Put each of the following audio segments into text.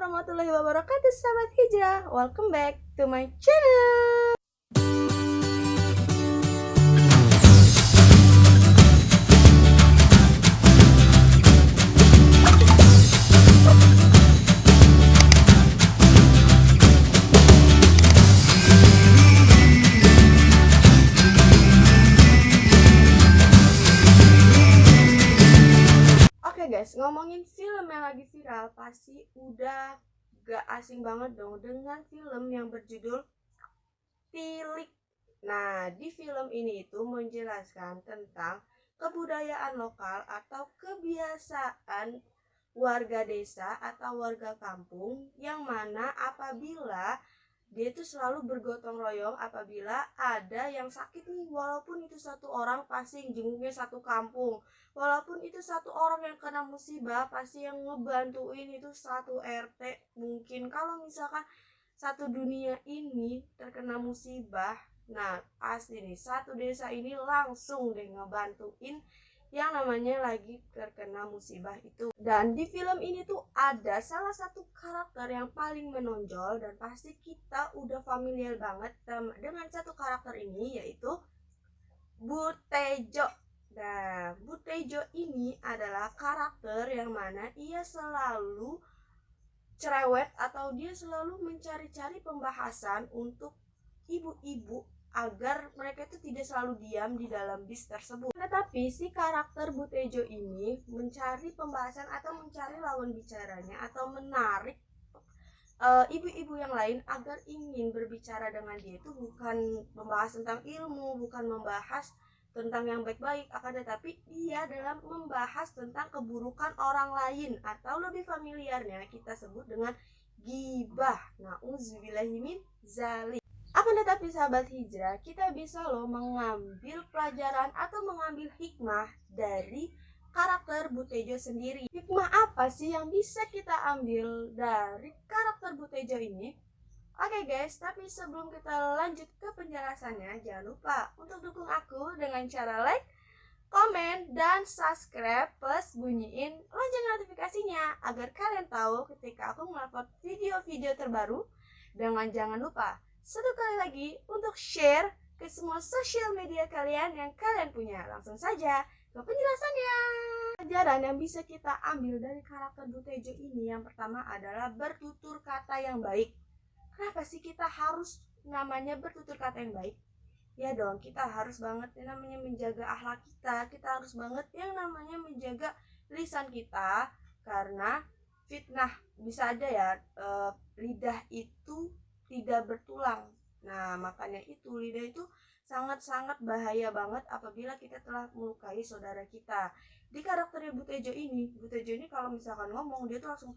warahmatullahi wabarakatuh, sahabat hijrah. Welcome back to my channel. Oke guys, ngomongin film yang lagi viral, pasti udah gak asing banget dong dengan film yang berjudul Tilik. Nah, di film ini itu menjelaskan tentang kebudayaan lokal atau kebiasaan warga desa atau warga kampung, yang mana apabila dia itu selalu bergotong royong apabila ada yang sakit nih, walaupun itu satu orang pasti jenguknya satu kampung, walaupun itu satu orang yang kena musibah pasti yang ngebantuin itu satu RT. Mungkin kalau misalkan satu dunia ini terkena musibah, nah pasti nih satu desa ini langsung deh ngebantuin yang namanya lagi terkena musibah itu. Dan di film ini tuh ada salah satu karakter yang paling menonjol dan pasti kita udah familiar banget dengan satu karakter ini, yaitu Butejo. Nah, Butejo ini adalah karakter yang mana ia selalu cerewet atau dia selalu mencari-cari pembahasan untuk ibu-ibu agar mereka itu tidak selalu diam di dalam bis tersebut. Tetapi si karakter Butejo ini mencari pembahasan atau mencari lawan bicaranya atau menarik ibu-ibu yang lain agar ingin berbicara dengan dia. Itu bukan membahas tentang ilmu, bukan membahas tentang yang baik-baik, akan tetapi dia dalam membahas tentang keburukan orang lain atau lebih familiarnya kita sebut dengan gibah. Nauzubillahi min zalik. Akan tetapi sahabat hijrah, kita bisa loh mengambil pelajaran atau mengambil hikmah dari karakter Butejo sendiri. Hikmah apa sih yang bisa kita ambil dari karakter Butejo ini? Oke guys, tapi sebelum kita lanjut ke penjelasannya, jangan lupa untuk dukung aku dengan cara like, komen, dan subscribe plus bunyiin lonceng notifikasinya agar kalian tahu ketika aku mengupload video-video terbaru. Dan jangan lupa satu kali lagi untuk share ke semua sosial media kalian yang kalian punya. Langsung saja ke penjelasannya. Pelajaran yang bisa kita ambil dari karakter Butejo ini, yang pertama adalah bertutur kata yang baik. Kenapa sih kita harus namanya bertutur kata yang baik? Ya dong, kita harus banget yang namanya menjaga akhlak kita. Kita harus banget yang namanya menjaga lisan kita, karena fitnah bisa ada ya, lidah itu tidak bertulang. Nah, makanya itu lidah itu sangat-sangat bahaya banget apabila kita telah melukai saudara kita. Di karakternya Butejo ini kalau misalkan ngomong dia tuh langsung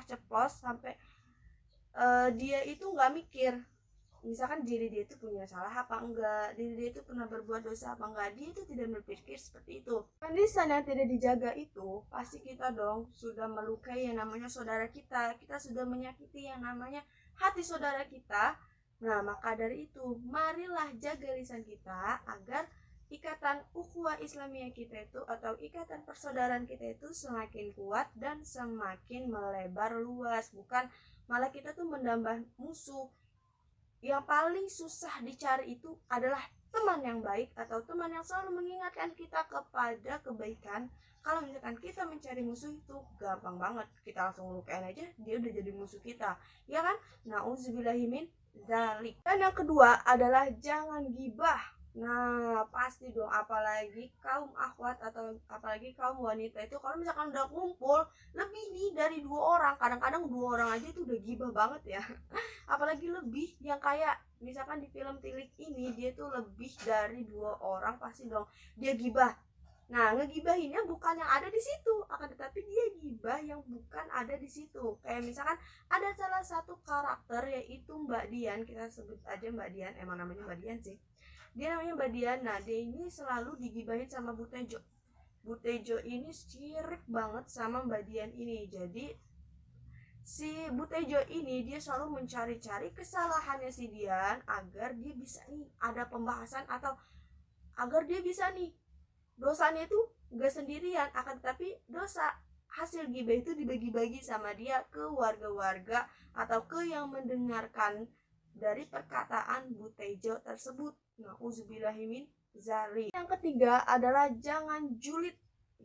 ceplos sampai dia itu nggak mikir misalkan diri dia itu punya salah apa enggak, diri dia itu pernah berbuat dosa apa enggak, dia itu tidak berpikir seperti itu. Lisan yang tidak dijaga itu pasti kita dong sudah melukai yang namanya saudara kita, kita sudah menyakiti yang namanya hati saudara kita. Nah, maka dari itu marilah jaga lisan kita agar ikatan ukhuwah Islamiyah kita itu atau ikatan persaudaraan kita itu semakin kuat dan semakin melebar luas, bukan malah kita tuh menambah musuh. Yang paling susah dicari itu adalah teman yang baik atau teman yang selalu mengingatkan kita kepada kebaikan. Kalau misalkan kita mencari musuh itu gampang banget, kita langsung lukain aja dia udah jadi musuh kita, ya kan? Nauzubillahi min dzalik. Dan yang kedua adalah jangan gibah. Nah, pasti dong, apalagi kaum akhwat atau apalagi kaum wanita itu kalau misalkan udah kumpul lebih nih dari 2 orang, kadang-kadang 2 orang aja itu udah gibah banget ya. Apalagi lebih yang kayak misalkan di film Tilik ini dia tuh lebih dari 2 orang, pasti dong dia gibah. Nah, ngegibahinnya bukan yang ada di situ, akan tetapi dia gibah yang bukan ada di situ. Kayak misalkan ada salah satu karakter yaitu Mbak Dian, kita sebut aja Mbak Dian, emang namanya Mbak Dian sih. Dia namanya Mbak Dian. Nah, dia ini selalu digibahin sama Butejo. Butejo ini sirik banget sama Mbak Dian ini. Jadi si Butejo ini dia selalu mencari-cari kesalahannya si Dian agar dia bisa nih ada pembahasan atau agar dia bisa nih dosanya itu gak sendirian, akan tetapi dosa hasil gibah itu dibagi-bagi sama dia ke warga-warga atau ke yang mendengarkan dari perkataan Bu Tejo tersebut. Nauzubillahimin zalik. Yang ketiga adalah jangan julid.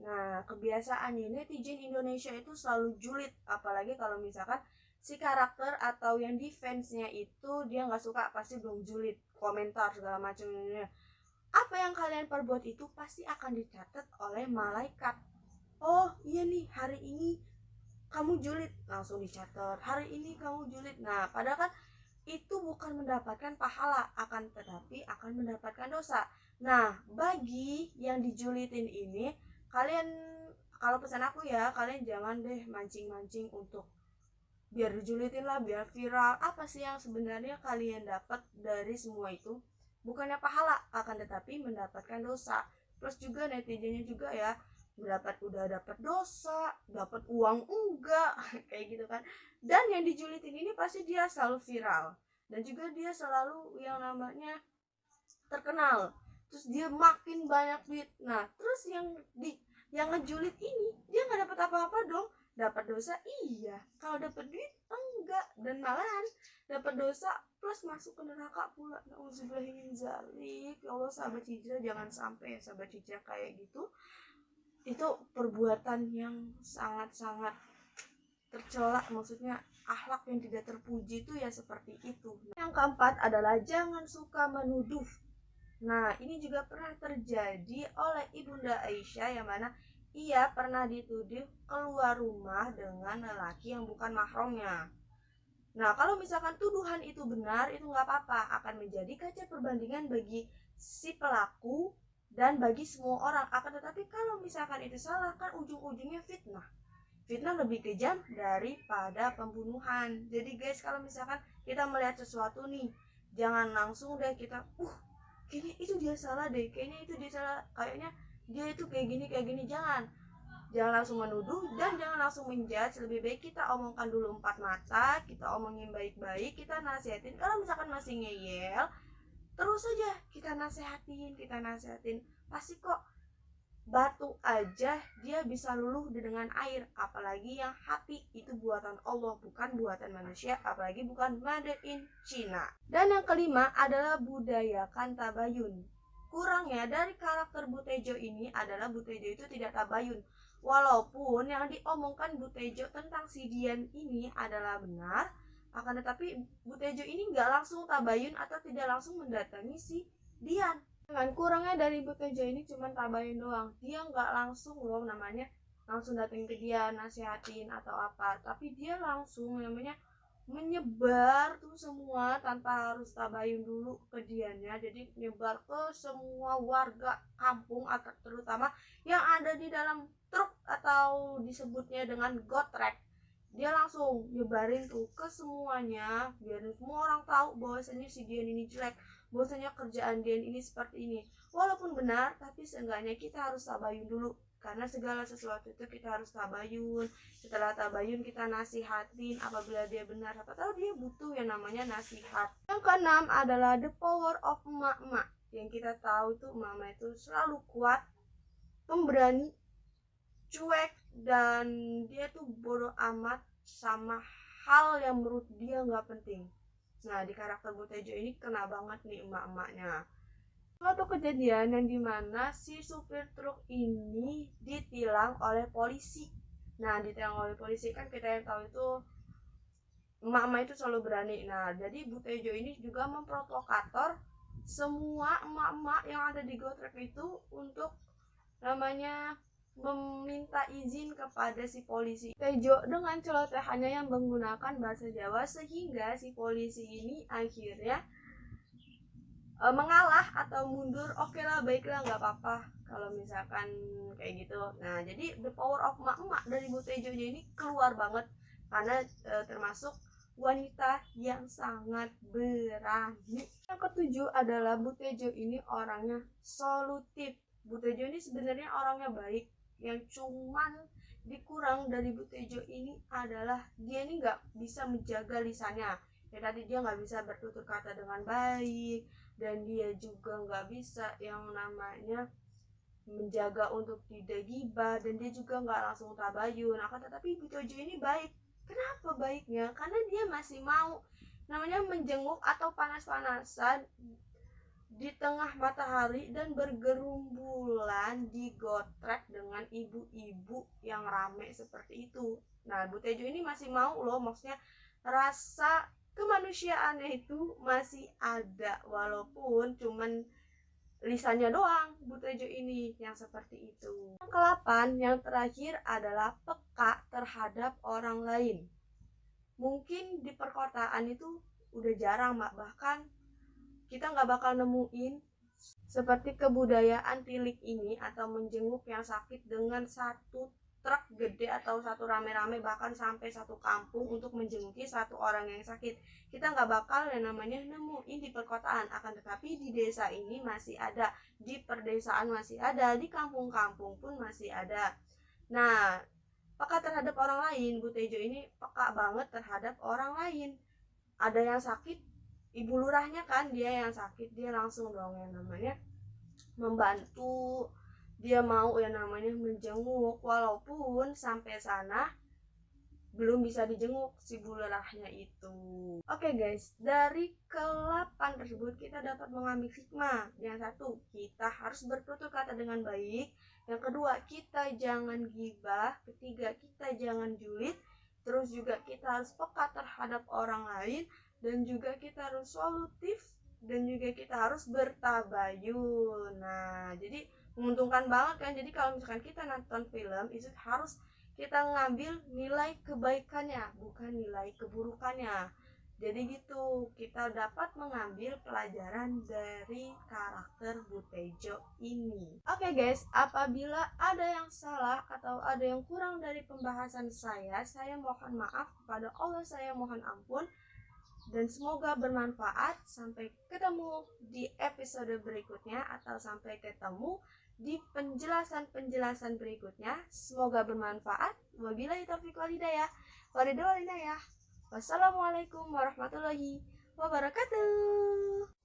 Nah, kebiasaannya netizen Indonesia itu selalu julid, apalagi kalau misalkan si karakter atau yang defense-nya itu dia nggak suka, pasti dong julid, komentar segala macamnya. Apa yang kalian perbuat itu pasti akan dicatat oleh malaikat. Oh iya nih, hari ini kamu julid, langsung dicatat. Hari ini kamu julid. Nah, padahal kan itu bukan mendapatkan pahala, akan tetapi akan mendapatkan dosa. Nah, bagi yang dijulitin ini, kalian, kalau pesan aku ya, kalian jangan deh mancing-mancing untuk biar dijulitin lah, biar viral. Apa sih yang sebenarnya kalian dapat dari semua itu? Bukannya pahala, akan tetapi mendapatkan dosa. Plus juga netizennya juga ya, udah dapat dosa, dapat uang enggak, kayak gitu kan. Dan yang dijulitin ini pasti dia selalu viral, dan juga dia selalu yang namanya terkenal, terus dia makin banyak duit. Nah, terus yang ngejulit ini dia nggak dapat apa-apa dong. Dapat dosa iya, kalau dapat duit enggak, dan malahan dapat dosa plus masuk ke neraka pula. Nauzubillahiminzalik. Ya Allah, sahabat hijrah, jangan sampai ya sahabat hijrah kayak gitu. Itu perbuatan yang sangat-sangat tercela, maksudnya akhlak yang tidak terpuji itu ya seperti itu. Yang keempat adalah jangan suka menuduh. Nah, ini juga pernah terjadi oleh Ibunda Aisyah, yang mana ia pernah dituduh keluar rumah dengan lelaki yang bukan mahramnya. Nah, kalau misalkan tuduhan itu benar, itu nggak apa-apa, akan menjadi kaca perbandingan bagi si pelaku dan bagi semua orang. Akan tetapi kalau misalkan itu salah, kan ujung-ujungnya fitnah. Fitnah lebih kejam daripada pembunuhan. Jadi guys, kalau misalkan kita melihat sesuatu nih, jangan langsung deh kita kayaknya itu dia salah deh, kayaknya itu dia salah, kayaknya dia itu kayak gini. Jangan langsung menuduh dan jangan langsung menjudge. Lebih baik kita omongkan dulu empat mata, kita omongin baik-baik, kita nasihatin. Kalau misalkan masih ngeyel, terus aja kita nasihatin. Pasti kok batu aja dia bisa luluh dengan air, apalagi yang hati itu buatan Allah, bukan buatan manusia, apalagi bukan made in China. Dan yang kelima adalah budayakan tabayun. Kurangnya dari karakter Bu Tejo ini adalah Bu Tejo itu tidak tabayun. Walaupun yang diomongkan Bu Tejo tentang si Dian ini adalah benar, akan tetapi Bu Tejo ini nggak langsung tabayun atau tidak langsung mendatangi si Dian. Dengan kurangnya dari Bu Tejo ini cuma tabayun doang, dia nggak langsung loh namanya langsung datang ke dia nasihatin atau apa, tapi dia langsung namanya menyebar tuh semua tanpa harus tabayun dulu ke dianya. Jadi menyebar ke semua warga kampung atau terutama yang ada di dalam truk atau disebutnya dengan gotrek. Dia langsung nyebarin tuh ke semuanya biar semua orang tahu bahwasanya si Dian ini jelek, bahwasanya kerjaan Dian ini seperti ini. Walaupun benar, tapi seenggaknya kita harus tabayun dulu, karena segala sesuatu itu kita harus tabayun. Setelah tabayun kita nasihatin apabila dia benar, siapa tahu dia butuh yang namanya nasihat. Yang keenam adalah the power of emak-emak. Yang kita tahu tuh emak-emak itu selalu kuat, pemberani, cuek, dan dia tuh bodoh amat sama hal yang menurut dia nggak penting. Nah, di karakter Bu Tejo ini kena banget nih emak-emaknya. Suatu kejadian yang dimana si supir truk ini ditilang oleh polisi. Nah, ditilang oleh polisi kan kita yang tahu itu emak-emak itu selalu berani. Nah, jadi Bu Tejo ini juga memprovokator semua emak-emak yang ada di Gotrek itu untuk namanya meminta izin kepada si polisi. Tejo dengan celotehannya yang menggunakan bahasa Jawa sehingga si polisi ini akhirnya mengalah atau mundur. Oke lah, baiklah, nggak apa-apa kalau misalkan kayak gitu. Nah, jadi the power of emak-emak dari Bu Tejo ini keluar banget, karena termasuk wanita yang sangat berani. Yang ketujuh adalah Bu Tejo ini orangnya solutif. Bu Tejo ini sebenarnya orangnya baik, yang cuman dikurang dari Bu Tejo ini adalah dia ini nggak bisa menjaga lisannya. Ya tadi dia nggak bisa bertutur kata dengan baik, dan dia juga nggak bisa yang namanya menjaga untuk tidak gibah, dan dia juga nggak langsung tabayun. Akan tetapi Ibu Tejo ini baik. Kenapa baiknya? Karena dia masih mau namanya menjenguk atau panas-panasan di tengah matahari dan bergerumbulan digotrek dengan ibu-ibu yang rame seperti itu. Nah, Bu Tejo ini masih mau loh, maksudnya rasa kemanusiaannya itu masih ada, walaupun cuman lisannya doang Bu Tejo ini yang seperti itu. Yang ke-8, yang terakhir adalah peka terhadap orang lain. Mungkin di perkotaan itu udah jarang, Mbak, bahkan kita nggak bakal nemuin seperti kebudayaan tilik ini atau menjenguk yang sakit dengan satu truk gede atau satu rame-rame, bahkan sampai satu kampung untuk menjenguki satu orang yang sakit. Kita nggak bakal yang namanya nemuin di perkotaan, akan tetapi di desa ini masih ada, di perdesaan masih ada, di kampung-kampung pun masih ada. Nah, peka terhadap orang lain, Bu Tejo ini peka banget terhadap orang lain. Ada yang sakit, ibu lurahnya kan, dia yang sakit, dia langsung dong yang namanya membantu, dia mau yang namanya menjenguk, walaupun sampai sana belum bisa dijenguk si bu lurahnya itu. Oke guys, dari ke-8 tersebut kita dapat mengambil hikmah. Yang satu, kita harus bertutur kata dengan baik. Yang kedua, kita jangan gibah. Ketiga, kita jangan julid. Terus juga kita harus peka terhadap orang lain, dan juga kita harus solutif, dan juga kita harus bertabayun. Nah, jadi menguntungkan banget kan. Jadi kalau misalkan kita nonton film itu harus kita ngambil nilai kebaikannya, bukan nilai keburukannya. Jadi gitu, kita dapat mengambil pelajaran dari karakter Bu Tejo ini. Oke guys, apabila ada yang salah atau ada yang kurang dari pembahasan saya mohon maaf kepada Allah, saya mohon ampun. Dan semoga bermanfaat. Sampai ketemu di episode berikutnya atau sampai ketemu di penjelasan-penjelasan berikutnya. Semoga bermanfaat. Wabillahi taufiq wal hidayah. Wassalamualaikum warahmatullahi wabarakatuh.